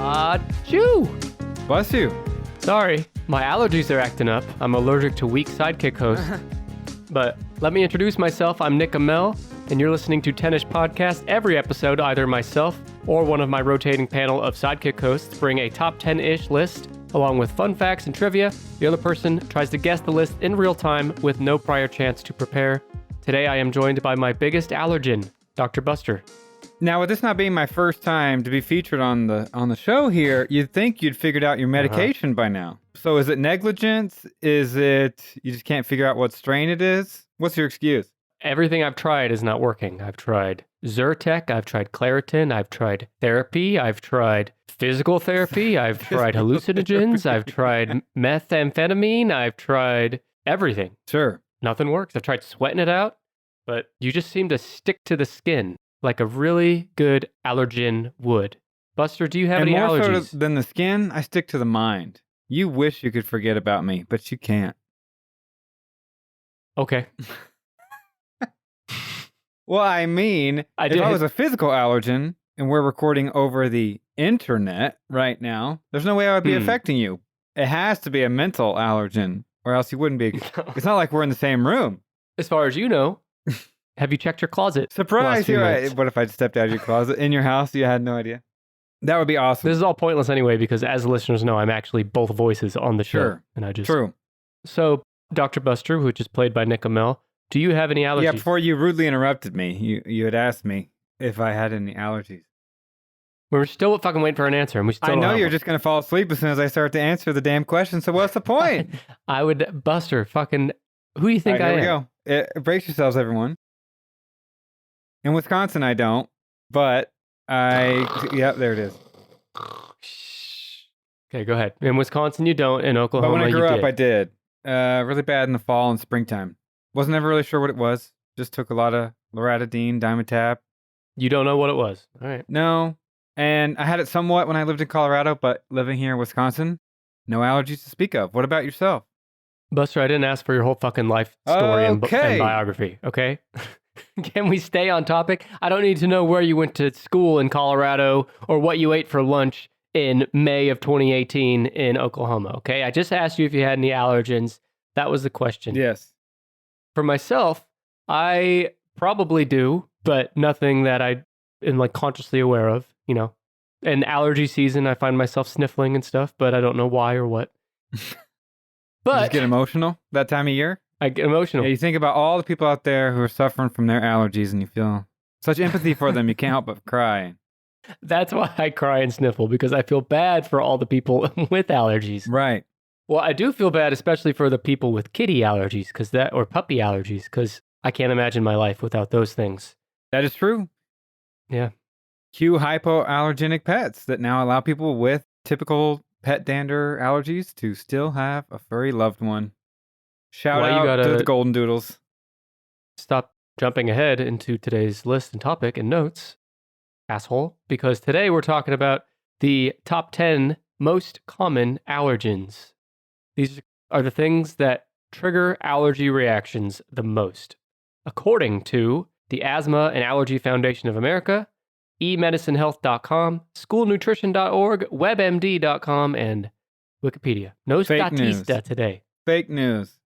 AH-CHOO! Bless you. Sorry, my allergies are acting up. I'm allergic to weak sidekick hosts. But let me introduce myself. I'm Nick Emel, and you're listening to 10ish Podcast. Every episode, either myself or one of my rotating panel of sidekick hosts bring a top 10-ish list, along with fun facts and trivia. The other person tries to guess the list in real time with no prior chance to prepare. Today, I am joined by my biggest allergen, Dr. Buster. Now, with this not being my first time to be featured on the show here, you'd think you'd figured out your medication by now. So is it negligence? Is it you just can't figure out what strain it is? What's your excuse? Everything I've tried is not working. I've tried Zyrtec, I've tried Claritin, I've tried therapy, I've tried physical therapy, I've tried hallucinogens, I've tried methamphetamine, I've tried everything. Sure. Nothing works. I've tried sweating it out, but you just seem to stick to the skin like a really good allergen would. Buster, do you have any allergies? And more so than the skin, I stick to the mind. You wish you could forget about me, but you can't. Okay. Well, I mean, if I was a physical allergen and we're recording over the internet right now, there's no way I would be affecting you. It has to be a mental allergen, or else you wouldn't be. It's not like we're in the same room. As far as you know, have you checked your closet? Surprise! What if I stepped out of your closet in your house? You had no idea. That would be awesome. This is all pointless anyway, because as the listeners know, I'm actually both voices on the show. Sure. And I just... True. So, Dr. Buster, which is played by Nick Emel, do you have any allergies? Yeah, before you rudely interrupted me, you had asked me if I had any allergies. We're still fucking waiting for an answer, and we still I don't know have you're one. just going to fall asleep as soon as I start to answer the damn question, so what's the point? I would... Buster, fucking... Who do you think All right, I am? Here we go. Brace yourselves, everyone. In Wisconsin, I don't, but Yep, there it is. Okay, go ahead. In Wisconsin, you don't. In Oklahoma, But when I grew up, did. I did. Really bad in the fall and springtime. Wasn't ever really sure what it was. Just took a lot of loratadine, Dimetapp. You don't know what it was. All right. No. And I had it somewhat when I lived in Colorado, but living here in Wisconsin, no allergies to speak of. What about yourself? Buster, I didn't ask for your whole fucking life story and biography, okay? Can we stay on topic? I don't need to know where you went to school in Colorado or what you ate for lunch in May of 2018 in Oklahoma, okay? I just asked you if you had any allergens. That was the question. Yes. For myself, I probably do, but nothing that I am like consciously aware of, you know. In allergy season, I find myself sniffling and stuff, but I don't know why or what. But you just get emotional that time of year? I get emotional. Yeah, you think about all the people out there who are suffering from their allergies and you feel such empathy for them, you can't help but cry. That's why I cry and sniffle, because I feel bad for all the people with allergies. Right. Well, I do feel bad, especially for the people with kitty allergies, or puppy allergies, because I can't imagine my life without those things. That is true. Yeah. Cue hypoallergenic pets that now allow people with typical pet dander allergies to still have a furry loved one. Shout out to the golden doodles. Stop jumping ahead into today's list and topic and notes, asshole, because today we're talking about the top 10 most common allergens. These are the things that trigger allergy reactions the most, according to the Asthma and Allergy Foundation of America, emedicinehealth.com, schoolnutrition.org, webmd.com, and Wikipedia. No statista today. Fake news.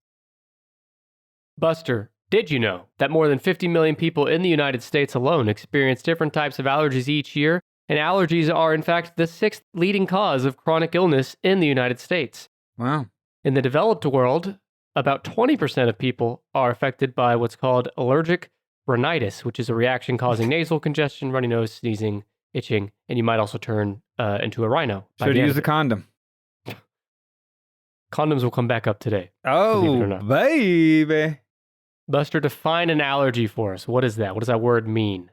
Buster, did you know that more than 50 million people in the United States alone experience different types of allergies each year? And allergies are, in fact, the 6th leading cause of chronic illness in the United States. Wow. In the developed world, about 20% of people are affected by what's called allergic rhinitis, which is a reaction causing nasal congestion, runny nose, sneezing, itching, and you might also turn into a rhino. Should use a condom. Condoms will come back up today. Oh, baby. Buster, define an allergy for us. What is that? What does that word mean?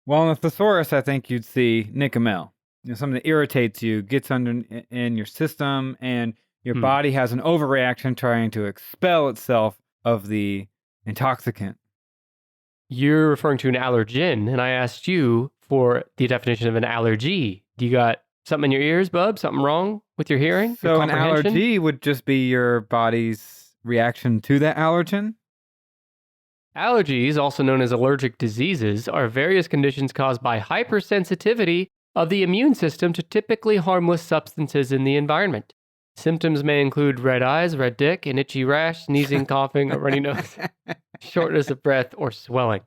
Well, in the thesaurus, I think you'd see Nick Emel. Something that irritates you, gets under in your system, and your body has an overreaction trying to expel itself of the intoxicant. You're referring to an allergen, and I asked you for the definition of an allergy. Do you got something in your ears, bub? Something wrong with your hearing? So an allergy would just be your body's reaction to that allergen? Allergies, also known as allergic diseases, are various conditions caused by hypersensitivity of the immune system to typically harmless substances in the environment. Symptoms may include red eyes, red dick, an itchy rash, sneezing, coughing, a runny nose, shortness of breath, or swelling.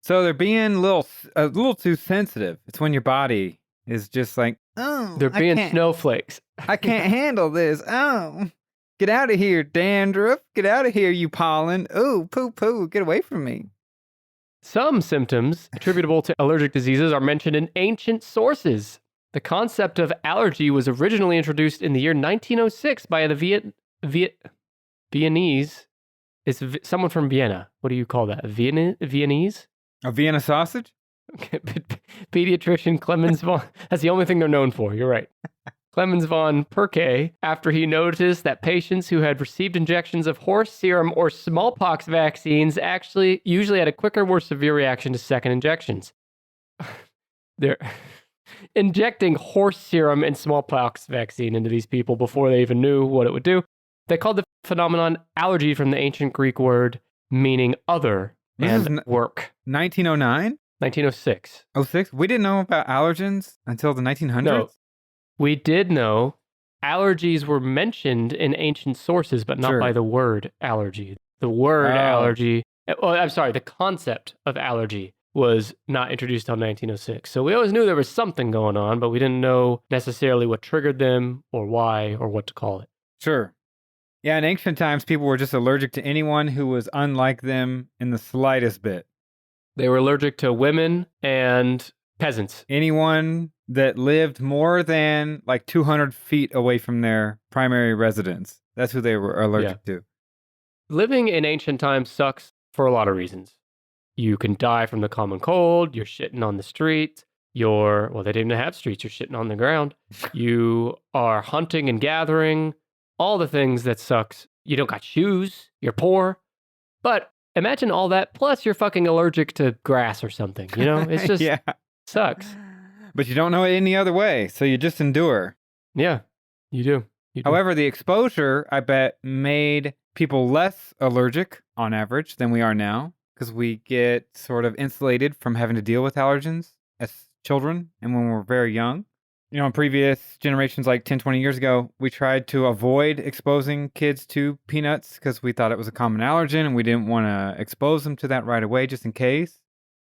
So they're being a little too sensitive. It's when your body is just like, oh, they're being snowflakes. I can't handle this. Oh, get out of here, dandruff. Get out of here, you pollen. Oh, poo. Get away from me. Some symptoms attributable to allergic diseases are mentioned in ancient sources. The concept of allergy was originally introduced in the year 1906 by the Viennese. It's someone from Vienna. What do you call that? Viennese? A Vienna sausage? Pediatrician Clemens von... That's the only thing they're known for. You're right. Clemens von Perke, after he noticed that patients who had received injections of horse serum or smallpox vaccines usually had a quicker, more severe reaction to second injections. They're injecting horse serum and smallpox vaccine into these people before they even knew what it would do. They called the phenomenon allergy from the ancient Greek word meaning other and work. 1909? 1906. 06? We didn't know about allergens until the 1900s? No, we did know allergies were mentioned in ancient sources, but not by the word allergy. The word allergy, the concept of allergy was not introduced until 1906. So we always knew there was something going on, but we didn't know necessarily what triggered them or why or what to call it. Sure. Yeah, in ancient times, people were just allergic to anyone who was unlike them in the slightest bit. They were allergic to women and peasants. Anyone that lived more than like 200 feet away from their primary residence. That's who they were allergic to. Living in ancient times sucks for a lot of reasons. You can die from the common cold. You're shitting on the street. They didn't even have streets. You're shitting on the ground. You are hunting and gathering. All the things that sucks. You don't got shoes. You're poor. But imagine all that. Plus, you're fucking allergic to grass or something. You know, it's just sucks. But you don't know it any other way, so you just endure. Yeah, you do. However, the exposure, I bet, made people less allergic on average than we are now, because we get sort of insulated from having to deal with allergens as children and when we're very young. You know, in previous generations, like 10, 20 years ago, we tried to avoid exposing kids to peanuts because we thought it was a common allergen and we didn't want to expose them to that right away just in case.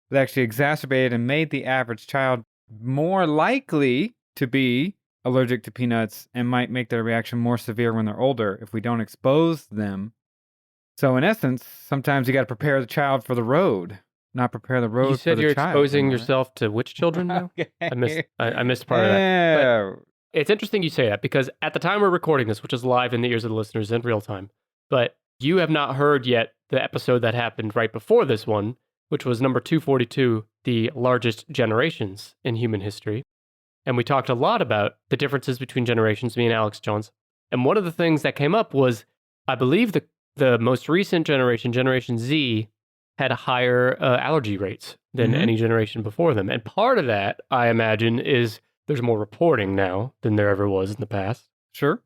It actually exacerbated and made the average child more likely to be allergic to peanuts and might make their reaction more severe when they're older if we don't expose them. So in essence, sometimes you got to prepare the child for the road, not prepare the road for the child. You said you're exposing yourself to which children now? Okay. I missed part of that. But it's interesting you say that because at the time we're recording this, which is live in the ears of the listeners in real time, but you have not heard yet the episode that happened right before this one, which was number 242, the largest generations in human history. And we talked a lot about the differences between generations, me and Alex Jones. And one of the things that came up was, I believe the most recent generation, Generation Z, had higher allergy rates than any generation before them. And part of that, I imagine, is there's more reporting now than there ever was in the past. Sure.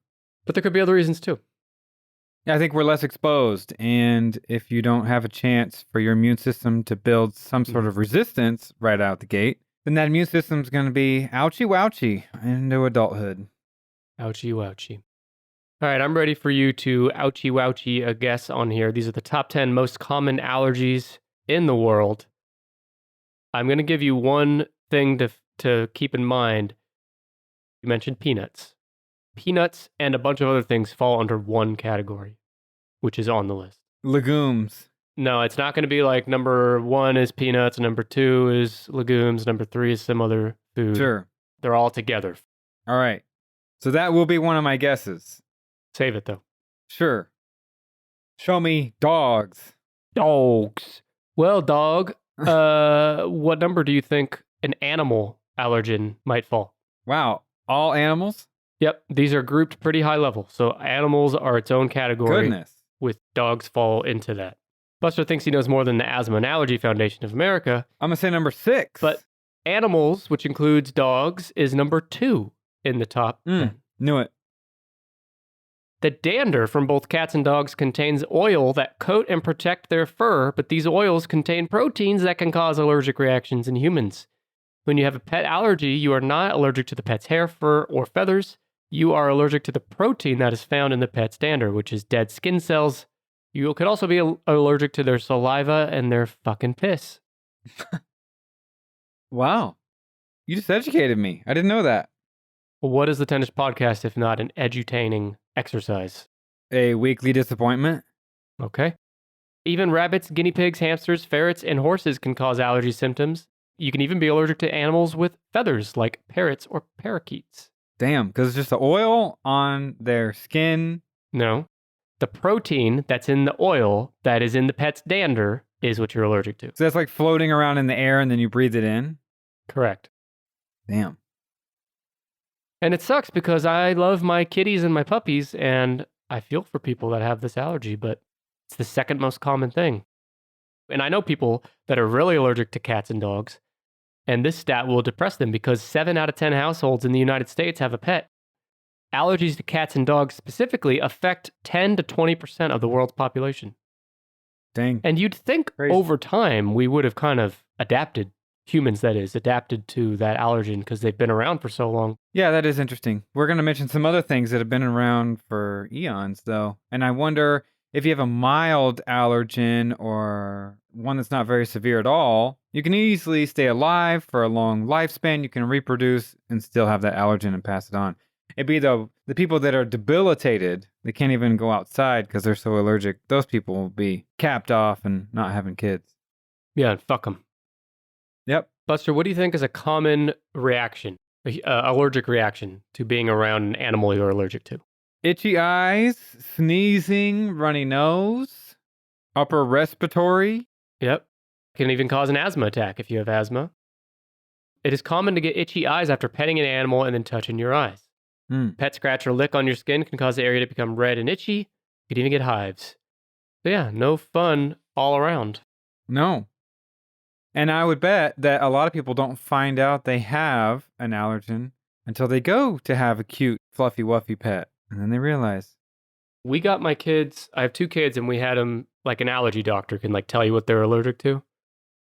But there could be other reasons too. Yeah, I think we're less exposed. And if you don't have a chance for your immune system to build some sort of resistance right out the gate, then that immune system's going to be ouchy-wouchy into adulthood. Ouchy-wouchy. All right, I'm ready for you to ouchy-wouchy a guess on here. These are the top 10 most common allergies in the world. I'm going to give you one thing to keep in mind. You mentioned peanuts. Peanuts and a bunch of other things fall under one category, which is on the list. Legumes. No, it's not going to be like number 1 is peanuts, number 2 is legumes, number 3 is some other food. Sure. They're all together. All right. So that will be one of my guesses. Save it, though. Sure. Show me dogs. Dogs. Well, dog, what number do you think an animal allergen might fall? Wow. All animals? Yep. These are grouped pretty high level. So animals are its own category. Goodness. With dogs fall into that. Buster thinks he knows more than the Asthma and Allergy Foundation of America. I'm going to say number 6. But animals, which includes dogs, is number 2 in the top 10. Knew it. The dander from both cats and dogs contains oil that coat and protect their fur, but these oils contain proteins that can cause allergic reactions in humans. When you have a pet allergy, you are not allergic to the pet's hair, fur, or feathers. You are allergic to the protein that is found in the pet's dander, which is dead skin cells. You could also be allergic to their saliva and their fucking piss. Wow. You just educated me. I didn't know that. What is the Tennis Podcast if not an edutaining exercise? A weekly disappointment? Okay. Even rabbits, guinea pigs, hamsters, ferrets, and horses can cause allergy symptoms. You can even be allergic to animals with feathers like parrots or parakeets. Damn, because it's just the oil on their skin. No. The protein that's in the oil that is in the pet's dander is what you're allergic to. So that's like floating around in the air and then you breathe it in? Correct. Damn. And it sucks because I love my kitties and my puppies, and I feel for people that have this allergy, but it's the second most common thing. And I know people that are really allergic to cats and dogs, and this stat will depress them because 7 out of 10 households in the United States have a pet. Allergies to cats and dogs specifically affect 10 to 20% of the world's population. Dang. And you'd think over time we would have kind of adapted, humans that is, adapted to that allergen because they've been around for so long. Yeah, that is interesting. We're going to mention some other things that have been around for eons, though. And I wonder if you have a mild allergen or one that's not very severe at all, you can easily stay alive for a long lifespan. You can reproduce and still have that allergen and pass it on. It'd be the people that are debilitated, they can't even go outside because they're so allergic. Those people will be capped off and not having kids. Yeah, fuck them. Yep. Buster, what do you think is a common reaction, allergic reaction to being around an animal you're allergic to? Itchy eyes, sneezing, runny nose, upper respiratory. Yep. Can even cause an asthma attack if you have asthma. It is common to get itchy eyes after petting an animal and then touching your eyes. Pet scratch or lick on your skin can cause the area to become red and itchy. You could even get hives. So yeah, no fun all around. No. And I would bet that a lot of people don't find out they have an allergen until they go to have a cute, fluffy, wuffy pet. And then they realize. We got my kids, I have 2 kids, and we had them, like an allergy doctor can like tell you what they're allergic to.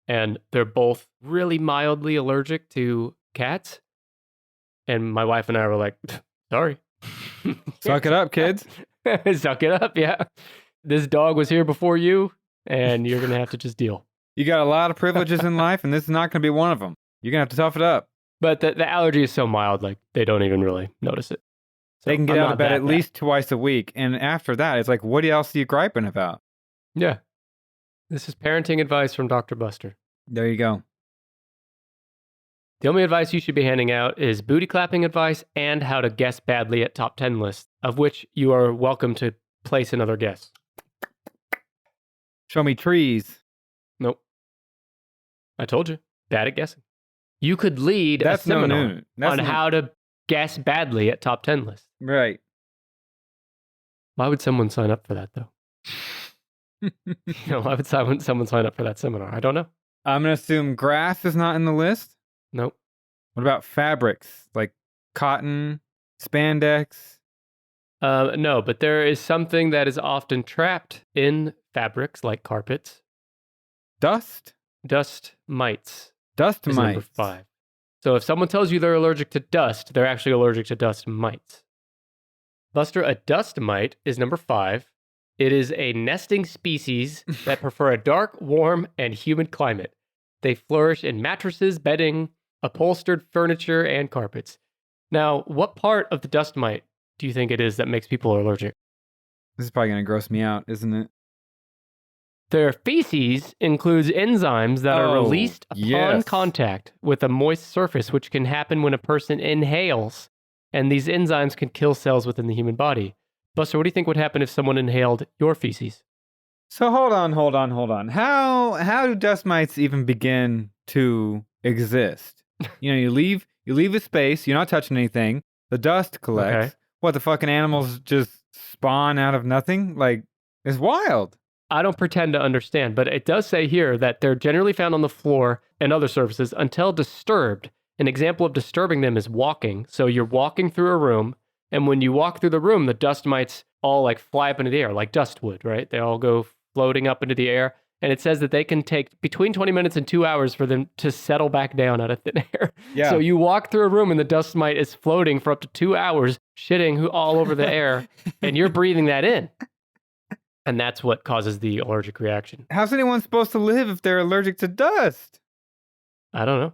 And they're both really mildly allergic to cats. And my wife and I were like, sorry. Suck it up, kids. Suck it up, yeah. This dog was here before you, and you're going to have to just deal. You got a lot of privileges in life, and this is not going to be one of them. You're going to have to tough it up. But the allergy is so mild, like, they don't even really notice it. So they can get out of bed at least twice a week. And after that, it's like, what else are you griping about? Yeah. This is parenting advice from Dr. Buster. There you go. The only advice you should be handing out is booty clapping advice and how to guess badly at top 10 lists, of which you are welcome to place another guess. Show me trees. Nope. I told you. Bad at guessing. You could lead a seminar on how to guess badly at top 10 lists. Right. Why would someone sign up for that, though? Why would someone sign up for that seminar? I don't know. I'm going to assume grass is not in the list. Nope. What about fabrics? Like cotton, spandex? No, but there is something that is often trapped in fabrics like carpets. Dust? Dust mites. Dust is mites. Number 5. So if someone tells you they're allergic to dust, they're actually allergic to dust mites. Buster, a dust mite is number 5. It is a nesting species that prefer a dark, warm, and humid climate. They flourish in mattresses, bedding, upholstered furniture, and carpets. Now, what part of the dust mite do you think it is that makes people allergic? This is probably going to gross me out, isn't it? Their feces includes enzymes that are released upon contact with a moist surface, which can happen when a person inhales. And these enzymes can kill cells within the human body. Buster, what do you think would happen if someone inhaled your feces? So hold on. How do dust mites even begin to exist? You leave a space, you're not touching anything, the dust collects. Okay. What, the fucking animals just spawn out of nothing? Like, it's wild. I don't pretend to understand, but it does say here that they're generally found on the floor and other surfaces until disturbed. An example of disturbing them is walking. So you're walking through a room, and when you walk through the room, the dust mites all like fly up into the air, like dust would, right? They all go floating up into the air. And it says that they can take between 20 minutes and 2 hours for them to settle back down out of thin air. Yeah. So you walk through a room and the dust mite is floating for up to 2 hours, shitting all over the air, and you're breathing that in. And that's what causes the allergic reaction. How's anyone supposed to live if they're allergic to dust? I don't know.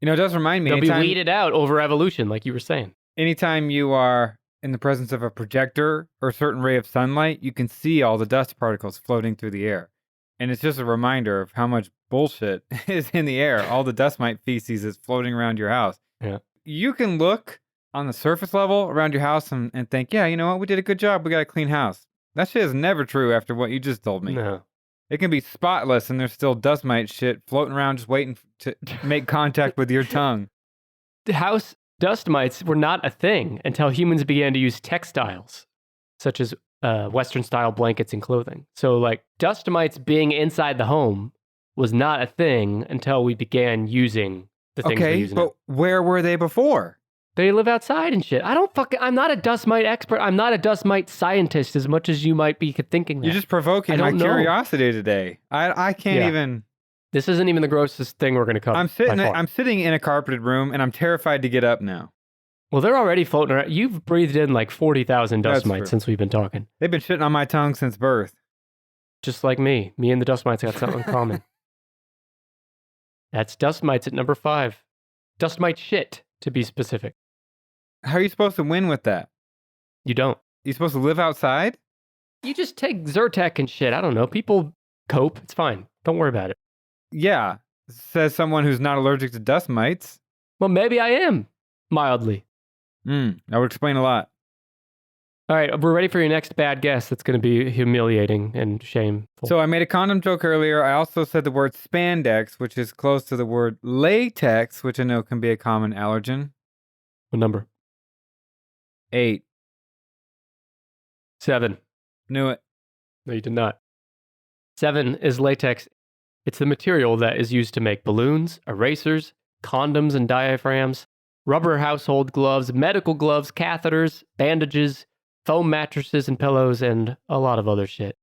You know, it does remind me. They'll be weeded out over evolution, like you were saying. Anytime you are in the presence of a projector or a certain ray of sunlight, you can see all the dust particles floating through the air. And it's just a reminder of how much bullshit is in the air. All the dust mite feces is floating around your house. Yeah. You can look on the surface level around your house and think, yeah, you know what? We did a good job. We got a clean house. That shit is never true after what you just told me. No. It can be spotless and there's still dust mite shit floating around just waiting to make contact with your tongue. The house dust mites were not a thing until humans began to use textiles, such as Western-style blankets and clothing. So, like, dust mites being inside the home was not a thing until we began using the things we're using. Okay, but where were they before? They live outside and shit. I'm not a dust mite expert. I'm not a dust mite scientist as much as you might be thinking that. You're just provoking my curiosity today. I can't even... This isn't even the grossest thing we're going to cover. I'm sitting in a carpeted room and I'm terrified to get up now. Well, they're already floating around. You've breathed in like 40,000 dust mites since we've been talking. They've been shitting on my tongue since birth. Just like me. Me and the dust mites got something in common. That's dust mites at number 5. Dust mite shit, to be specific. How are you supposed to win with that? You don't. You supposed to live outside? You just take Zyrtec and shit. I don't know. People cope. It's fine. Don't worry about it. Yeah, says someone who's not allergic to dust mites. Well, maybe I am, mildly. That would explain a lot. All right, we're ready for your next bad guess that's going to be humiliating and shameful. So I made a condom joke earlier. I also said the word spandex, which is close to the word latex, which I know can be a common allergen. What number? 8. 7. Knew it. No, you did not. 7 is latex. It's the material that is used to make balloons, erasers, condoms and diaphragms, rubber household gloves, medical gloves, catheters, bandages, foam mattresses and pillows, and a lot of other shit.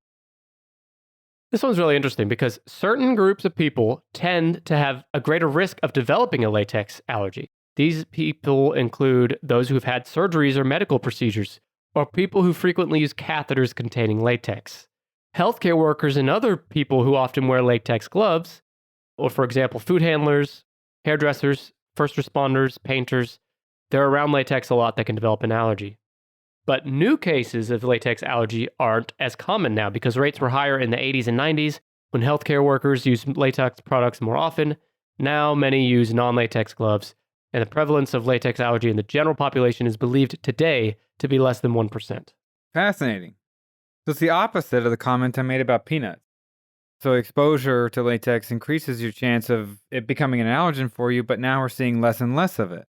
This one's really interesting because certain groups of people tend to have a greater risk of developing a latex allergy. These people include those who've had surgeries or medical procedures, or people who frequently use catheters containing latex. Healthcare workers and other people who often wear latex gloves, or for example, food handlers, hairdressers, first responders, painters, they're around latex a lot that can develop an allergy. But new cases of latex allergy aren't as common now because rates were higher in the 80s and 90s when healthcare workers used latex products more often. Now many use non-latex gloves, and the prevalence of latex allergy in the general population is believed today to be less than 1%. Fascinating. So it's the opposite of the comment I made about peanuts. So exposure to latex increases your chance of it becoming an allergen for you, but now we're seeing less and less of it.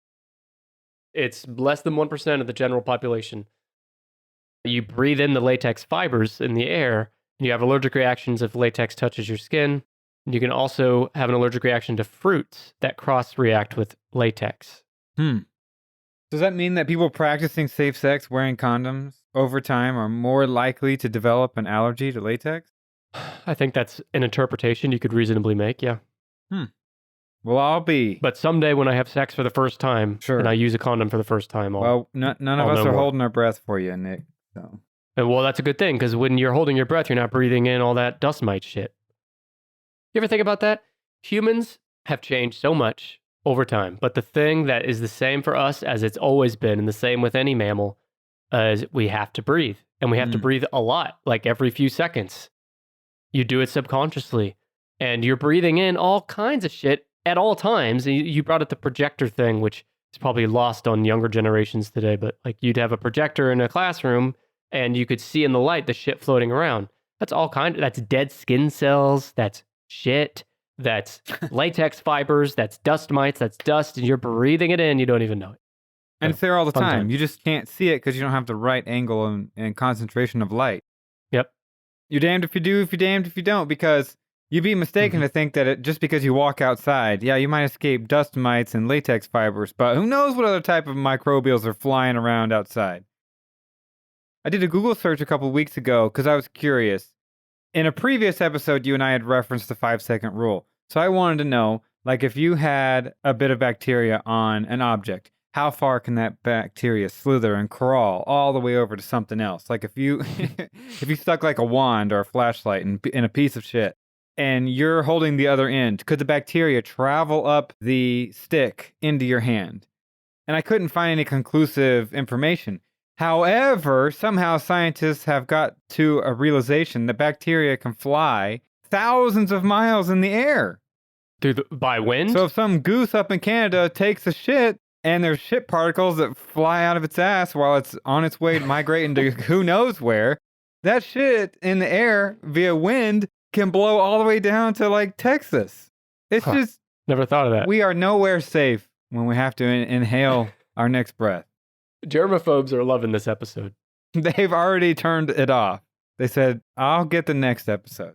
It's less than 1% of the general population. You breathe in the latex fibers in the air, and you have allergic reactions if latex touches your skin. You can also have an allergic reaction to fruits that cross-react with latex. Does that mean that people practicing safe sex wearing condoms over time are more likely to develop an allergy to latex? I think that's an interpretation you could reasonably make, yeah. Well, I'll be. But someday when I have sex for the first time, and I use a condom for the first time, none of us are holding our breath for you, Nick. So. And well, that's a good thing, because when you're holding your breath, you're not breathing in all that dust mite shit. You ever think about that? Humans have changed so much over time, but the thing that is the same for us as it's always been, and the same with any mammal, is we have to breathe. And we have to breathe a lot, like every few seconds. You do it subconsciously, and you're breathing in all kinds of shit at all times. You brought up the projector thing, which is probably lost on younger generations today, but like you'd have a projector in a classroom, and you could see in the light the shit floating around. That's dead skin cells, that's shit, that's latex fibers, that's dust mites, that's dust, and you're breathing it in, you don't even know it. And it's there all the time. You just can't see it because you don't have the right angle and concentration of light. Yep. You're damned if you do, if you're damned if you don't, because you'd be mistaken to think that just because you walk outside, you might escape dust mites and latex fibers, but who knows what other type of microbials are flying around outside. I did a Google search a couple of weeks ago because I was curious. In a previous episode, you and I had referenced the 5-second rule. So I wanted to know, like, if you had a bit of bacteria on an object, how far can that bacteria slither and crawl all the way over to something else? Like if you if you stuck like a wand or a flashlight in a piece of shit and you're holding the other end, could the bacteria travel up the stick into your hand? And I couldn't find any conclusive information. However, somehow scientists have got to a realization that bacteria can fly thousands of miles in the air. By wind? So if some goose up in Canada takes a shit and there's shit particles that fly out of its ass while it's on its way to migrating to who knows where, that shit in the air via wind can blow all the way down to like Texas. It's just... Never thought of that. We are nowhere safe when we have to inhale our next breath. Germaphobes are loving this episode. They've already turned it off. They said, I'll get the next episode.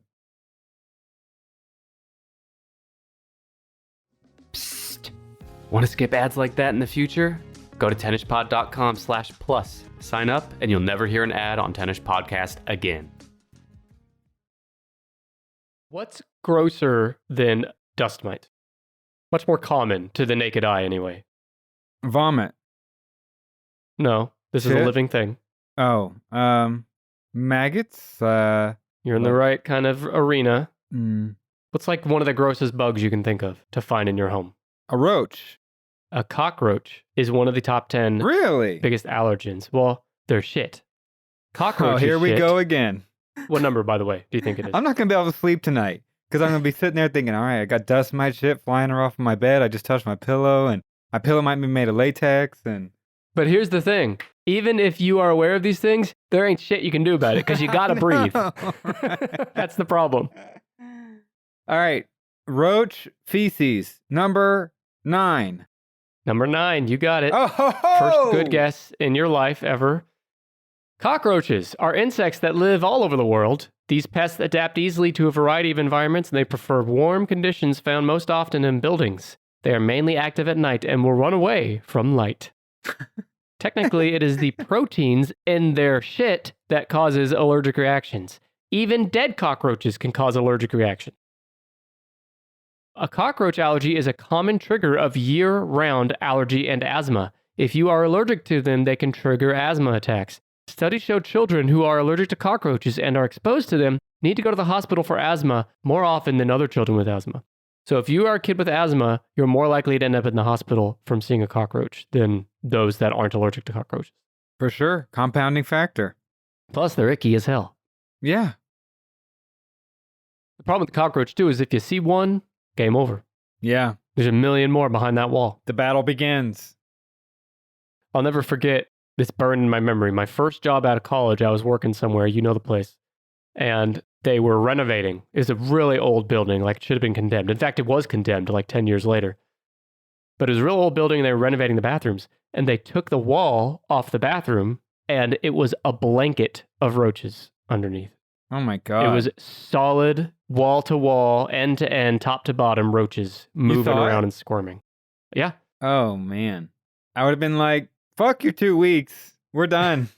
Psst. Want to skip ads like that in the future? Go to tennispod.com/plus. Sign up and you'll never hear an ad on Tennis Podcast again. What's grosser than dust mite? Much more common to the naked eye anyway. Vomit. No, this is a living thing. Oh, maggots? You're in the right kind of arena. Mm. What's like one of the grossest bugs you can think of to find in your home? A roach. A cockroach is one of the top 10 Really? biggest allergens. Well, they're shit. Cockroach here we shit. go again. What number, by the way, do you think it is? I'm not going to be able to sleep tonight because I'm going to be sitting there thinking, all right, I got dust mite shit flying off of my bed. I just touched my pillow and my pillow might be made of latex. But here's the thing. Even if you are aware of these things, there ain't shit you can do about it because you got to breathe. That's the problem. All right. Roach feces. Number 9. Number 9. You got it. Oh! First good guess in your life ever. Cockroaches are insects that live all over the world. These pests adapt easily to a variety of environments, and they prefer warm conditions found most often in buildings. They are mainly active at night and will run away from light. Technically, it is the proteins in their shit that causes allergic reactions. Even dead cockroaches can cause allergic reaction. A cockroach allergy is a common trigger of year-round allergy and asthma. If you are allergic to them, they can trigger asthma attacks. Studies show children who are allergic to cockroaches and are exposed to them need to go to the hospital for asthma more often than other children with asthma. So if you are a kid with asthma, you're more likely to end up in the hospital from seeing a cockroach than those that aren't allergic to cockroaches. For sure. Compounding factor. Plus, they're icky as hell. Yeah. The problem with the cockroach, too, is if you see one, game over. Yeah. There's a million more behind that wall. The battle begins. I'll never forget, this burned in my memory. My first job out of college, I was working somewhere, you know the place, and they were renovating. It was a really old building, like it should have been condemned. In fact, it was condemned like 10 years later. But it was a real old building and they were renovating the bathrooms. And they took the wall off the bathroom and it was a blanket of roaches underneath. Oh my God. It was solid, wall to wall, end to end, top to bottom roaches moving around and squirming. Yeah. Oh man. I would have been like, fuck your 2 weeks. We're done.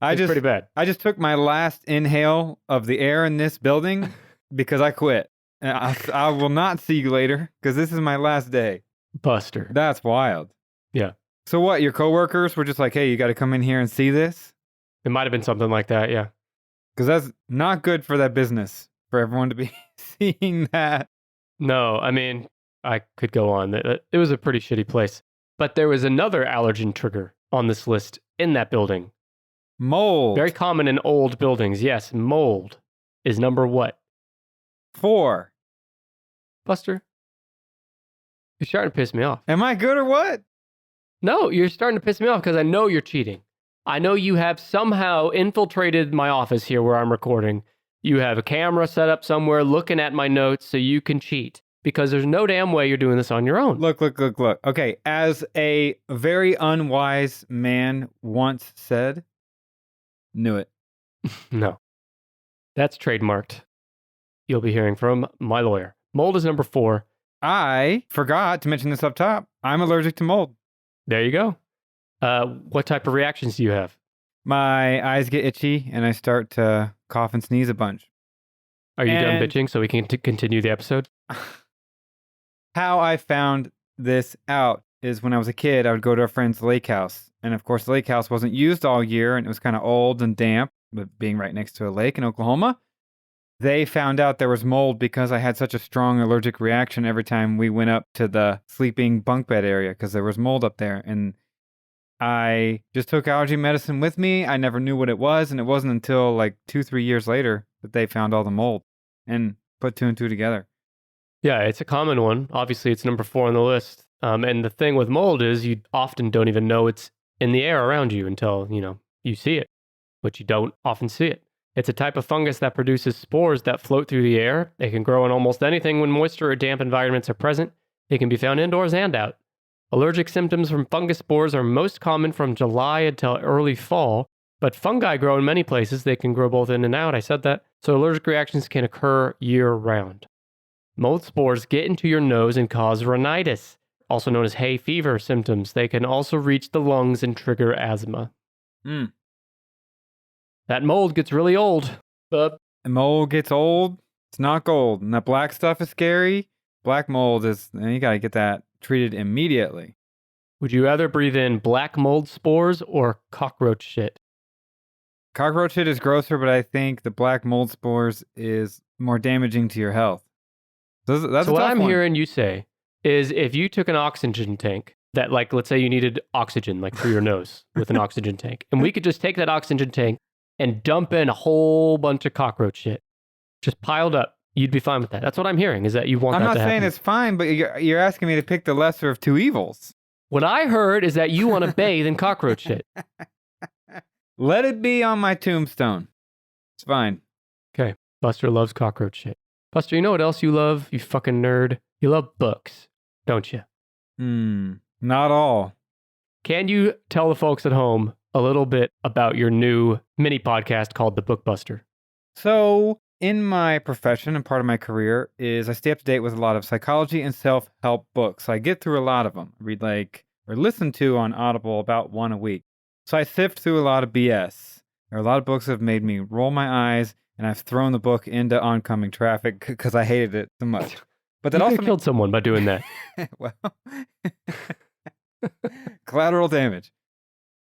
It's pretty bad. I just took my last inhale of the air in this building because I quit. And I will not see you later because this is my last day. Buster. That's wild. Yeah. So what, your coworkers were just like, hey, you got to come in here and see this? It might have been something like that, yeah. Because that's not good for that business, for everyone to be seeing that. No, I mean, I could go on. It was a pretty shitty place. But there was another allergen trigger on this list in that building. Mold. Very common in old buildings. Yes, mold is number what? 4. Buster, you're starting to piss me off. Am I good or what? No, you're starting to piss me off because I know you're cheating. I know you have somehow infiltrated my office here where I'm recording. You have a camera set up somewhere looking at my notes so you can cheat because there's no damn way you're doing this on your own. Look. Okay, as a very unwise man once said, knew it. No. That's trademarked. You'll be hearing from my lawyer. Mold is number 4. I forgot to mention this up top. I'm allergic to mold. There you go. What type of reactions do you have? My eyes get itchy and I start to cough and sneeze a bunch. Are you done bitching so we can continue the episode? How I found this out is when I was a kid, I would go to a friend's lake house. And of course, the lake house wasn't used all year and it was kind of old and damp, but being right next to a lake in Oklahoma, they found out there was mold because I had such a strong allergic reaction every time we went up to the sleeping bunk bed area because there was mold up there. And I just took allergy medicine with me. I never knew what it was. And it wasn't until like 2-3 years later that they found all the mold and put 2 and 2 together. Yeah, it's a common one. Obviously, it's number 4 on the list. And the thing with mold is you often don't even know it's in the air around you until, you see it, but you don't often see it. It's a type of fungus that produces spores that float through the air. It can grow in almost anything when moisture or damp environments are present. It can be found indoors and out. Allergic symptoms from fungus spores are most common from July until early fall, but fungi grow in many places. They can grow both in and out. I said that. So allergic reactions can occur year-round. Mold spores get into your nose and cause rhinitis, also known as hay fever symptoms. They can also reach the lungs and trigger asthma. That mold gets really old. The mold gets old. It's not gold. And that black stuff is scary. Black mold is, you got to get that treated immediately. Would you rather breathe in black mold spores or cockroach shit? Cockroach shit is grosser, but I think the black mold spores is more damaging to your health. That's so what I'm hearing you say is if you took an oxygen tank that, like, let's say you needed oxygen, like through your nose with an oxygen tank, and we could just take that oxygen tank and dump in a whole bunch of cockroach shit, just piled up, you'd be fine with that. That's what I'm hearing, is that you want that to happen. I'm not saying it's fine, but you're asking me to pick the lesser of 2 evils. What I heard is that you want to bathe in cockroach shit. Let it be on my tombstone. It's fine. Okay. Buster loves cockroach shit. Buster, you know what else you love, you fucking nerd? You love books, don't you? Not all. Can you tell the folks at home a little bit about your new mini podcast called The Bookbuster? So, in my profession and part of my career is I stay up to date with a lot of psychology and self-help books. I get through a lot of them. I read or listen to on Audible about 1 a week. So I sift through a lot of BS. There are a lot of books that have made me roll my eyes, and I've thrown the book into oncoming traffic because I hated it so much. But that also killed someone by doing that. Well, collateral damage.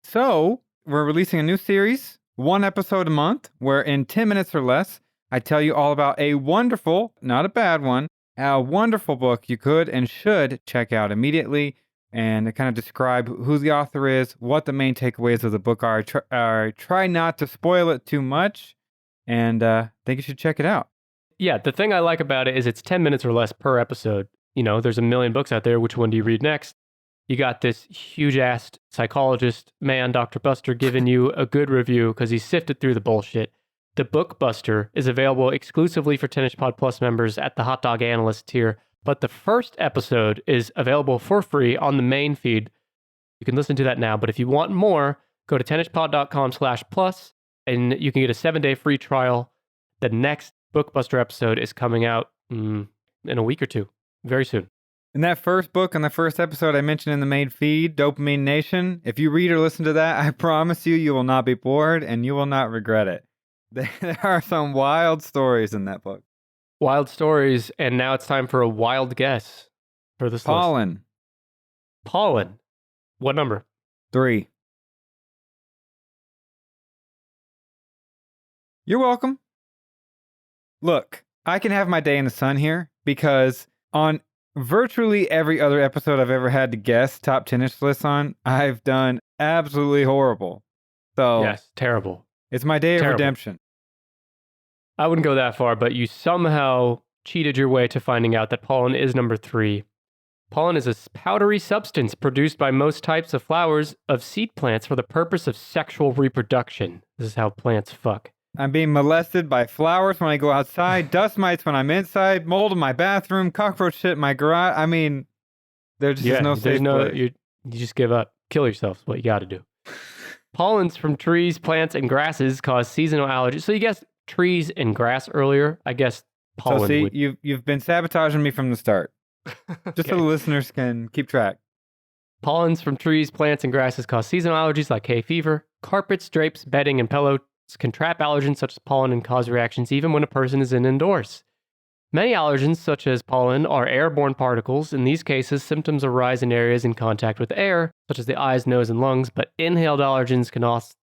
So we're releasing a new series, 1 episode a month, where in 10 minutes or less, I tell you all about a wonderful, not a bad one, a wonderful book you could and should check out immediately, and I kind of describe who the author is, what the main takeaways of the book are. I try not to spoil it too much, and I think you should check it out. Yeah, the thing I like about it is it's 10 minutes or less per episode. There's a million books out there. Which one do you read next? You got this huge-assed psychologist man, Dr. Buster, giving you a good review because he sifted through the bullshit. The Bookbuster is available exclusively for 10-Inch Pod Plus members at the Hot Dog Analyst tier, but the first episode is available for free on the main feed. You can listen to that now, but if you want more, go to 10inchpod.com/plus, and you can get a 7-day free trial. The next Bookbuster episode is coming out in a week or 2, very soon. In that first book on the first episode I mentioned in the main feed, Dopamine Nation, if you read or listen to that, I promise you will not be bored and you will not regret it. There are some wild stories in that book. Wild stories, and now it's time for a wild guess for this Pollen. List. Pollen. What number? 3. You're welcome. Look, I can have my day in the sun here because on virtually every other episode I've ever had to guess top 10-ish lists on, I've done absolutely horrible. So yes, terrible. It's my day of redemption. I wouldn't go that far, but you somehow cheated your way to finding out that pollen is number 3. Pollen is a powdery substance produced by most types of flowers of seed plants for the purpose of sexual reproduction. This is how plants fuck. I'm being molested by flowers when I go outside, dust mites when I'm inside, mold in my bathroom, cockroach shit in my garage. I mean, there's just no safe place. You just give up. Kill yourself is what you got to do. Pollens from trees, plants, and grasses cause seasonal allergies. So you guessed trees and grass earlier. I guess pollen. So see, you've been sabotaging me from the start. Just so the listeners can keep track. Pollens from trees, plants, and grasses cause seasonal allergies like hay fever, carpets, drapes, bedding, and pillow can trap allergens such as pollen and cause reactions even when a person is indoors. Many allergens, such as pollen, are airborne particles. In these cases, symptoms arise in areas in contact with air, such as the eyes, nose, and lungs, but inhaled allergens can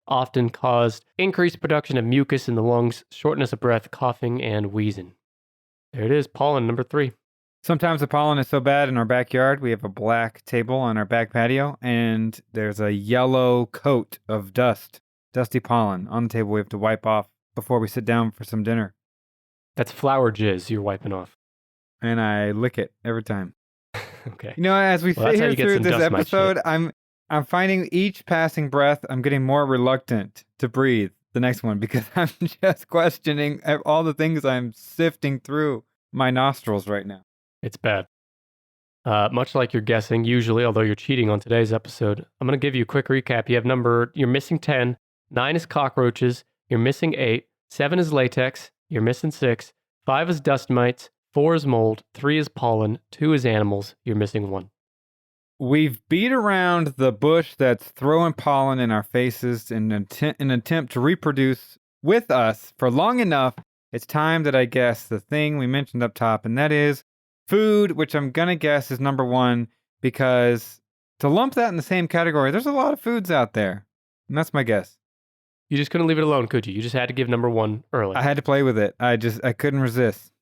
often cause increased production of mucus in the lungs, shortness of breath, coughing, and wheezing. There it is, pollen, number 3. Sometimes the pollen is so bad in our backyard, we have a black table on our back patio, and there's a yellow coat of dusty pollen on the table we have to wipe off before we sit down for some dinner. That's flower jizz you're wiping off. And I lick it every time. Okay. You know, as we sit here through this episode, I'm finding each passing breath, I'm getting more reluctant to breathe the next one because I'm just questioning all the things I'm sifting through my nostrils right now. It's bad. Much like you're guessing, usually, although you're cheating on today's episode, I'm going to give you a quick recap. You're missing 10, 9 is cockroaches, you're missing 8, 7 is latex, you're missing 6, 5 is dust mites, 4 is mold, 3 is pollen, 2 is animals, you're missing 1. We've beat around the bush that's throwing pollen in our faces in an attempt to reproduce with us for long enough. It's time that I guess the thing we mentioned up top, and that is food, which I'm going to guess is number 1, because to lump that in the same category, there's a lot of foods out there. And that's my guess. You just couldn't leave it alone, could you? You just had to give number 1 early. I had to play with it. I couldn't resist.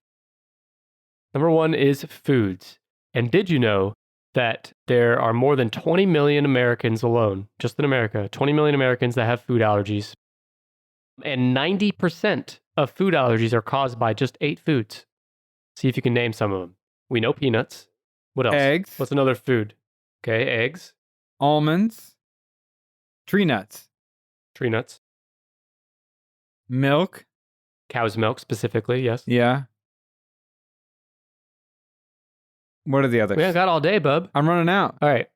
Number 1 is foods. And did you know that there are more than 20 million Americans alone, just in America, 20 million Americans that have food allergies. And 90% of food allergies are caused by just 8 foods. See if you can name some of them. We know peanuts. What else? Eggs. What's another food? Okay, eggs. Almonds. Tree nuts. Tree nuts. Milk. Cow's milk specifically, yes. Yeah. What are the others? We ain't got all day, bub. I'm running out. All right.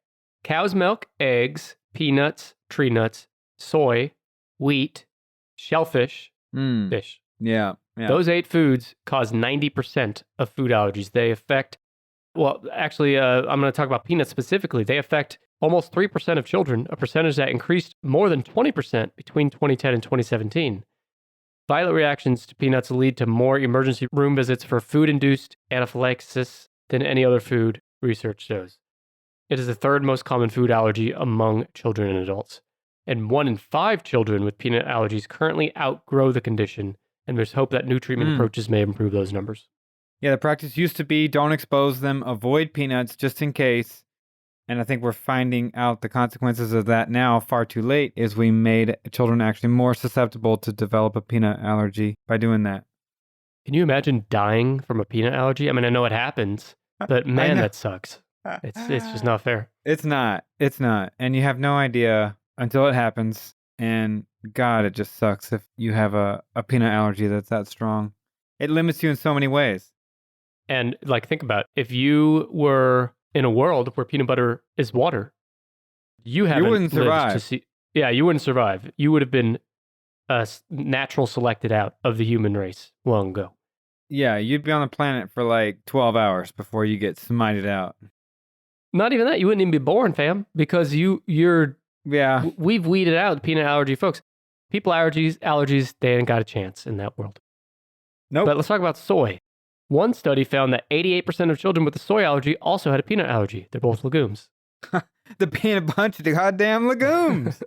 Cow's milk, eggs, peanuts, tree nuts, soy, wheat, shellfish, fish. Yeah. Those 8 foods cause 90% of food allergies. They affect, I'm going to talk about peanuts specifically. They affect almost 3% of children, a percentage that increased more than 20% between 2010 and 2017. Violent reactions to peanuts lead to more emergency room visits for food-induced anaphylaxis than any other food, research shows. It is the 3rd most common food allergy among children and adults. And 1 in 5 children with peanut allergies currently outgrow the condition, and there's hope that new treatment approaches may improve those numbers. Yeah, the practice used to be don't expose them, avoid peanuts just in case. And I think we're finding out the consequences of that now far too late, is we made children actually more susceptible to develop a peanut allergy by doing that. Can you imagine dying from a peanut allergy? I mean, I know it happens, but man, that sucks. It's just not fair. It's not. And you have no idea until it happens. And God, it just sucks if you have a peanut allergy that's that strong. It limits you in so many ways. And think about it. If you were in a world where peanut butter is water, you wouldn't survive. You wouldn't survive. You would have been natural selected out of the human race long ago. Yeah, you'd be on the planet for 12 hours before you get smited out. Not even that. You wouldn't even be born, fam, because you're... Yeah. We've weeded out peanut allergy folks. People allergies, they ain't got a chance in that world. Nope. But let's talk about soy. One study found that 88% of children with a soy allergy also had a peanut allergy. They're both legumes. The peanut bunch of the goddamn legumes.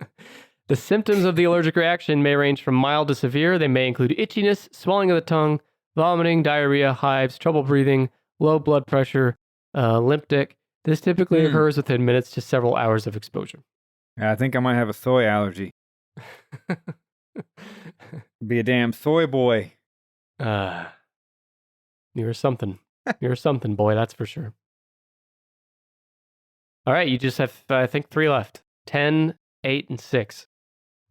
The symptoms of the allergic reaction may range from mild to severe. They may include itchiness, swelling of the tongue, vomiting, diarrhea, hives, trouble breathing, low blood pressure, limp dick. This typically occurs within minutes to several hours of exposure. I think I might have a soy allergy. Be a damn soy boy. You're something. You're something, boy, that's for sure. All right, you just have, I think, 3 left. 10, 8, and 6.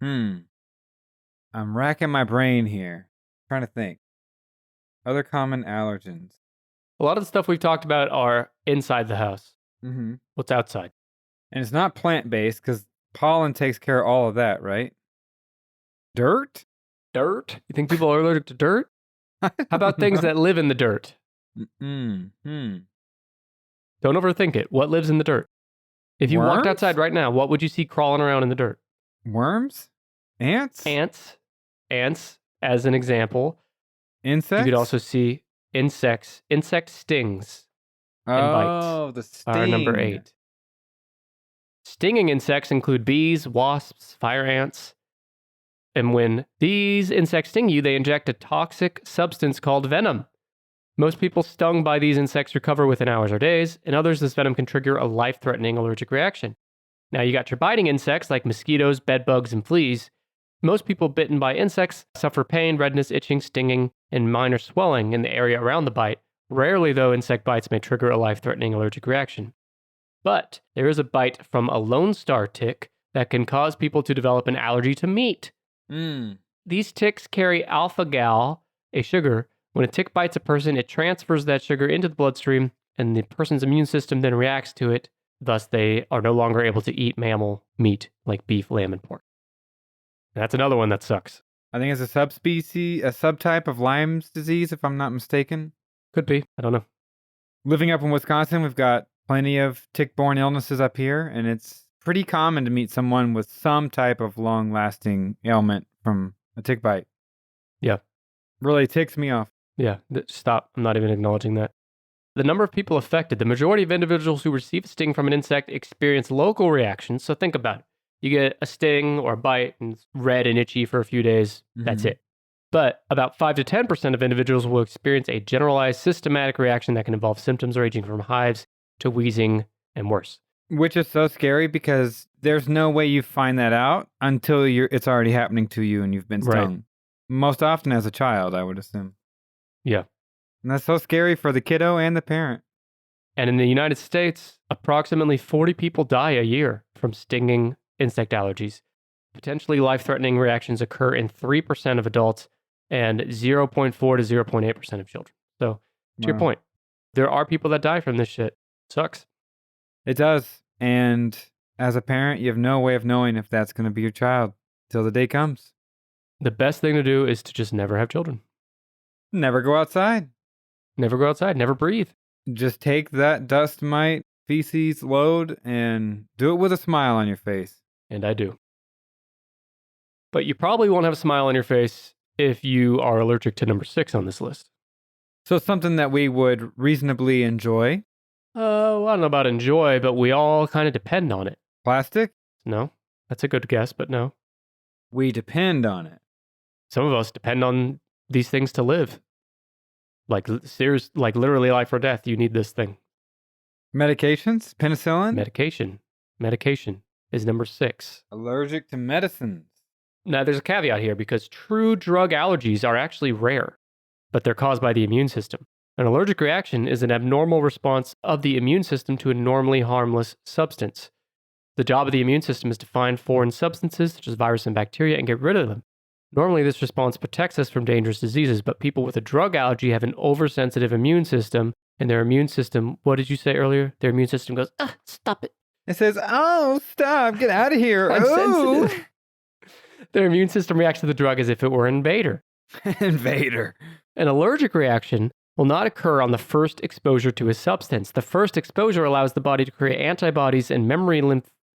I'm racking my brain here. Trying to think. Other common allergens. A lot of the stuff we've talked about are inside the house. Mm-hmm. What's outside? And it's not plant-based because pollen takes care of all of that, right? Dirt? Dirt? You think people are allergic to dirt? How about things that live in the dirt? Don't overthink it. What lives in the dirt? If you walked outside right now, what would you see crawling around in the dirt? Worms? Ants? Ants? ants as an example. Insects? You could also see insects, insect stings, and bites the are number sting. 8. Stinging insects include bees, wasps, fire ants. And when these insects sting you, they inject a toxic substance called venom. Most people stung by these insects recover within hours or days. In others, this venom can trigger a life-threatening allergic reaction. Now, you got your biting insects like mosquitoes, bedbugs, and fleas. Most people bitten by insects suffer pain, redness, itching, stinging, and minor swelling in the area around the bite. Rarely, though, insect bites may trigger a life-threatening allergic reaction. But there is a bite from a Lone Star tick that can cause people to develop an allergy to meat. These ticks carry alpha-gal, a sugar. When a tick bites a person, it transfers that sugar into the bloodstream, and the person's immune system then reacts to it. Thus, they are no longer able to eat mammal meat like beef, lamb, and pork. And that's another one that sucks. I think it's a subspecies, a subtype of Lyme's disease, if I'm not mistaken. Could be. I don't know. Living up in Wisconsin, we've got plenty of tick-borne illnesses up here, and it's pretty common to meet someone with some type of long-lasting ailment from a tick bite. Yeah. Really ticks me off. Yeah, stop. I'm not even acknowledging that. The number of people affected, the majority of individuals who receive a sting from an insect experience local reactions. So think about it. You get a sting or a bite and it's red and itchy for a few days. That's it. But about 5 to 10% of individuals will experience a generalized systematic reaction that can involve symptoms ranging from hives to wheezing and worse. Which is so scary because there's no way you find that out until it's already happening to you and you've been stung. Right. Most often as a child, I would assume. Yeah. And that's so scary for the kiddo and the parent. And in the United States, approximately 40 people die a year from stinging insect allergies. Potentially life-threatening reactions occur in 3% of adults and 0.4 to 0.8% of children. So, to your point, there are people that die from this shit. Sucks. It does. And as a parent, you have no way of knowing if that's going to be your child till the day comes. The best thing to do is to just never have children. Never go outside. Never go outside. Never breathe. Just take that dust mite feces load and do it with a smile on your face. And I do. But you probably won't have a smile on your face if you are allergic to number 6 on this list. So something that we would reasonably enjoy. I don't know about enjoy, but we all kind of depend on it. Plastic? No, that's a good guess, but no. We depend on it. Some of us depend on these things to live. Like literally life or death, you need this thing. Medications? Penicillin? Medication is number 6. Allergic to medicines. Now, there's a caveat here because true drug allergies are actually rare, but they're caused by the immune system. An allergic reaction is an abnormal response of the immune system to a normally harmless substance. The job of the immune system is to find foreign substances, such as viruses and bacteria, and get rid of them. Normally, this response protects us from dangerous diseases, but people with a drug allergy have an oversensitive immune system, and their immune system, what did you say earlier? Their immune system goes, stop it. It says, oh, stop, get out of here. I'm sensitive. Their immune system reacts to the drug as if it were an invader. Invader. An allergic reaction will not occur on the first exposure to a substance. The first exposure allows the body to create antibodies and memory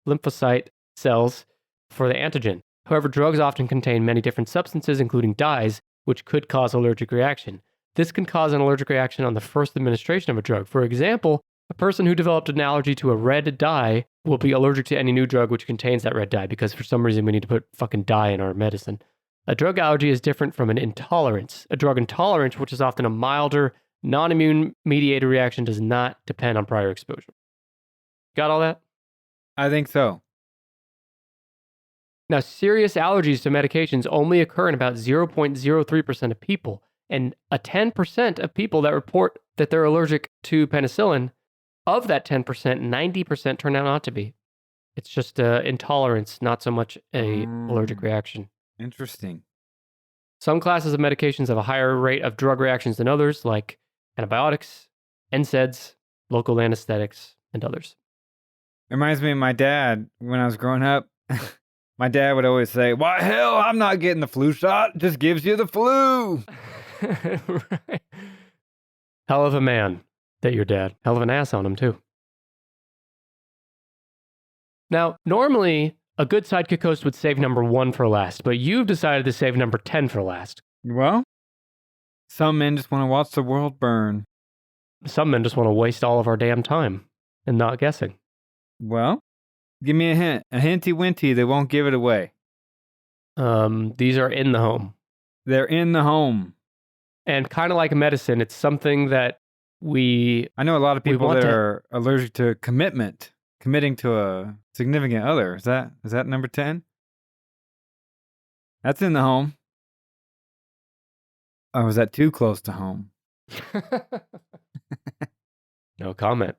lymphocyte cells for the antigen. However, drugs often contain many different substances, including dyes, which could cause allergic reaction. This can cause an allergic reaction on the first administration of a drug. For example, a person who developed an allergy to a red dye will be allergic to any new drug which contains that red dye because for some reason we need to put fucking dye in our medicine. A drug allergy is different from an intolerance. A drug intolerance, which is often a milder, non-immune mediated reaction, does not depend on prior exposure. Got all that? I think so. Now, serious allergies to medications only occur in about 0.03% of people, and a 10% of people that report that they're allergic to penicillin, of that 10%, 90% turn out not to be. It's just intolerance, not so much a allergic reaction. Interesting. Some classes of medications have a higher rate of drug reactions than others, like antibiotics, NSAIDs, local anesthetics, and others. It reminds me of my dad when I was growing up. My dad would always say, why, hell, I'm not getting the flu shot. It just gives you the flu. Right. Hell of a man, that your dad. Hell of an ass on him, too. Now, normally, A good sidekick host would save number 1 for last, but you've decided to save number 10 for last. Well, some men just want to watch the world burn. Some men just want to waste all of our damn time and not guessing. Well, give me a hint. A hinty-winty that won't give it away. These are in the home. They're in the home. And kind of like medicine, it's something that I know a lot of people that are allergic to committing to a significant other. Is that number 10? That's in the home. Or was that too close to home? No comment.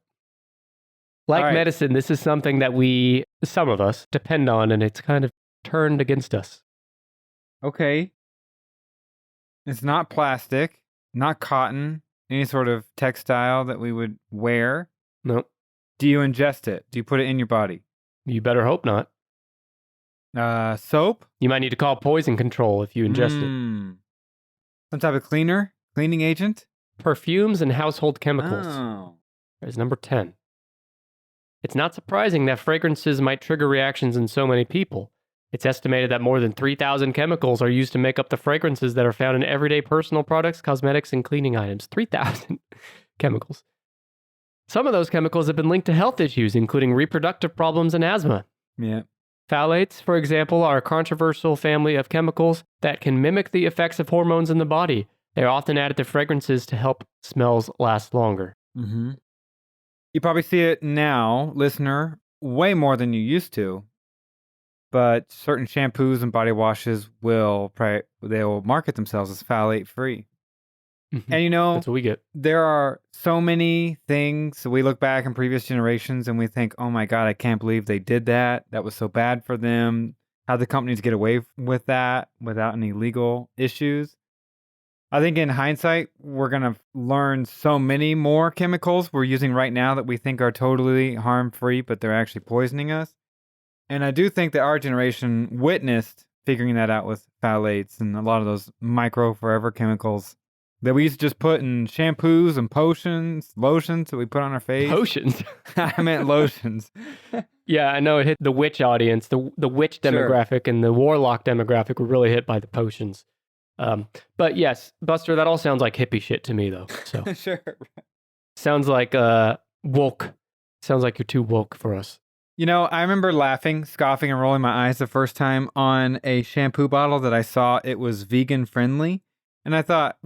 Like medicine, this is something that some of us, depend on, and it's kind of turned against us. Okay. It's not plastic, not cotton, any sort of textile that we would wear. No. Do you ingest it? Do you put it in your body? You better hope not. Soap? You might need to call poison control if you ingest it. Some type of cleaning agent? Perfumes and household chemicals. Oh. Is number 10. It's not surprising that fragrances might trigger reactions in so many people. It's estimated that more than 3,000 chemicals are used to make up the fragrances that are found in everyday personal products, cosmetics, and cleaning items. 3,000 chemicals. Some of those chemicals have been linked to health issues, including reproductive problems and asthma. Yeah. Phthalates, for example, are a controversial family of chemicals that can mimic the effects of hormones in the body. They are often added to fragrances to help smells last longer. Mm-hmm. You probably see it now, listener, way more than you used to. But certain shampoos and body washes will market themselves as phthalate-free. Mm-hmm. And that's what we get. There are so many things. We look back in previous generations and we think, oh my God, I can't believe they did that. That was so bad for them. How the companies get away with that without any legal issues. I think in hindsight, we're going to learn so many more chemicals we're using right now that we think are totally harm-free, but they're actually poisoning us. And I do think that our generation witnessed figuring that out with phthalates and a lot of those micro forever chemicals that we used to just put in shampoos and lotions that we put on our face. Potions? I meant lotions. Yeah, I know it hit the witch audience. The witch demographic and the warlock demographic were really hit by the potions. But yes, Buster, that all sounds like hippie shit to me, though. So Sure. Sounds like woke. Sounds like you're too woke for us. You know, I remember laughing, scoffing, and rolling my eyes the first time on a shampoo bottle that I saw it was vegan friendly. And I thought,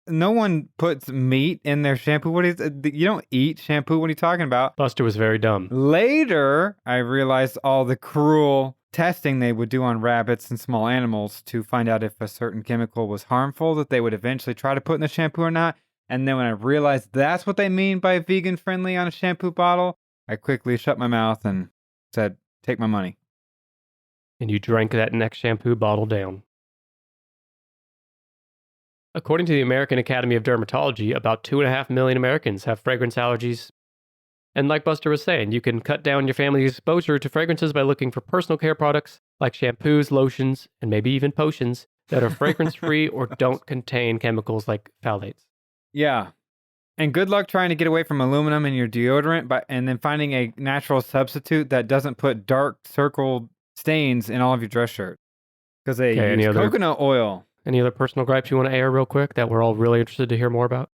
no one puts meat in their shampoo. You don't eat shampoo. What are you talking about? Buster was very dumb. Later, I realized all the cruel testing they would do on rabbits and small animals to find out if a certain chemical was harmful that they would eventually try to put in the shampoo or not. And then when I realized that's what they mean by vegan friendly on a shampoo bottle, I quickly shut my mouth and said, take my money. And you drank that next shampoo bottle down. According to the American Academy of Dermatology, about 2.5 million Americans have fragrance allergies. And like Buster was saying, you can cut down your family's exposure to fragrances by looking for personal care products like shampoos, lotions, and maybe even potions that are fragrance-free or don't contain chemicals like phthalates. Yeah. And good luck trying to get away from aluminum in your deodorant and then finding a natural substitute that doesn't put dark circled stains in all of your dress shirts. Because they use coconut oil. Any other personal gripes you want to air real quick that we're all really interested to hear more about?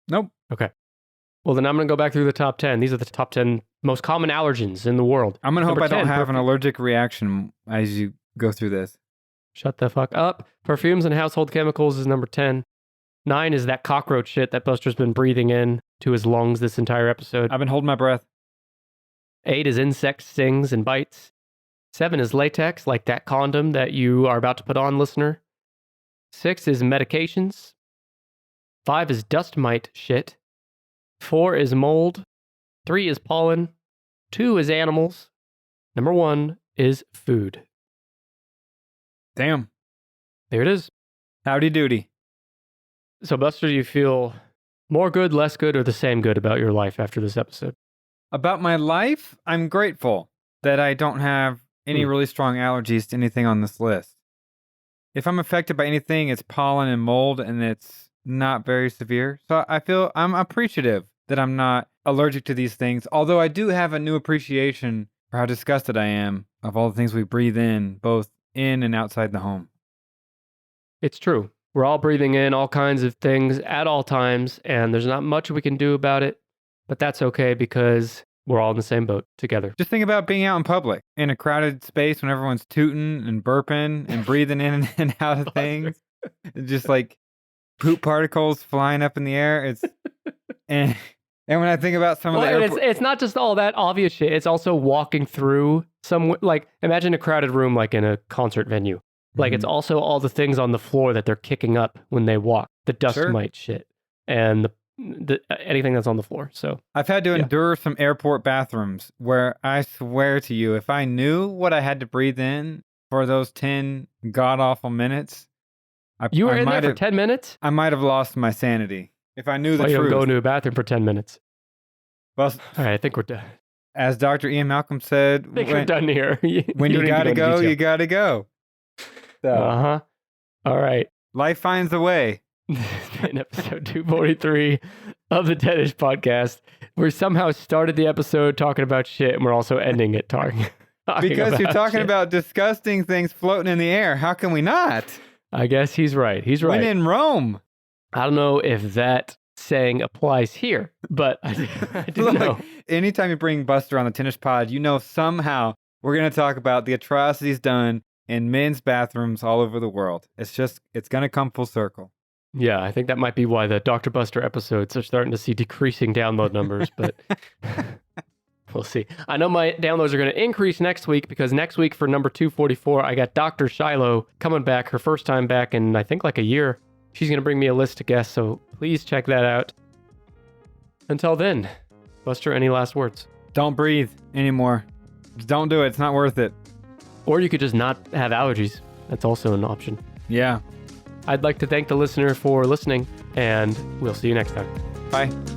Nope. Okay. Well, then I'm going to go back through the top 10. These are the top 10 most common allergens in the world. I'm going to hope I don't have an allergic reaction as you go through this. Shut the fuck up. Perfumes and household chemicals is number 10. 9 is that cockroach shit that Buster's been breathing in to his lungs this entire episode. I've been holding my breath. 8 is insect stings and bites. 7 is latex, like that condom that you are about to put on, listener. 6 is medications. 5 is dust mite shit. 4 is mold. 3 is pollen. 2 is animals. Number 1 is food. Damn. There it is. Howdy doody. So, Buster, do you feel more good, less good, or the same good about your life after this episode? About my life, I'm grateful that I don't have any really strong allergies to anything on this list. If I'm affected by anything, it's pollen and mold, and it's not very severe. So I feel I'm appreciative that I'm not allergic to these things, although I do have a new appreciation for how disgusted I am of all the things we breathe in, both in and outside the home. It's true. We're all breathing in all kinds of things at all times, and there's not much we can do about it, but that's okay because we're all in the same boat together. Just think about being out in public, in a crowded space when everyone's tooting and burping and breathing in and out of things. Just like poop particles flying up in the air. And when I think about some of the airport... it's not just all that obvious shit. It's also walking through some, like, imagine a crowded room like in a concert venue. Like, it's also all the things on the floor that they're kicking up when they walk. The dust mite shit and the anything that's on the floor. So I've had to endure some airport bathrooms where I swear to you, if I knew what I had to breathe in for those 10 god-awful minutes... You were in there for 10 minutes? I might have lost my sanity if I knew the truth. You don't go into a bathroom for 10 minutes. Well, all right, I think we're done. As Dr. Ian Malcolm said... I think we're done here. When you gotta go, you gotta go. So, all right. Life finds a way. This has been episode 243 of the Tennis Podcast. We somehow started the episode talking about shit, and we're also ending it talking because you're talking shit. about disgusting things floating in the air. How can we not? I guess he's right. He's right. When in Rome. I don't know if that saying applies here, but I do know. Anytime you bring Buster on the Tennis Pod, you know somehow we're going to talk about the atrocities done in men's bathrooms all over the world. It's going to come full circle. Yeah, I think that might be why the Dr. Buster episodes are starting to see decreasing download numbers, but we'll see. I know my downloads are going to increase next week because next week for number 244, I got Dr. Shiloh coming back, her first time back in, I think, like a year. She's going to bring me a list of guests, so please check that out. Until then, Buster, any last words? Don't breathe anymore. Just don't do it. It's not worth it. Or you could just not have allergies. That's also an option. Yeah. I'd like to thank the listener for listening, and we'll see you next time. Bye.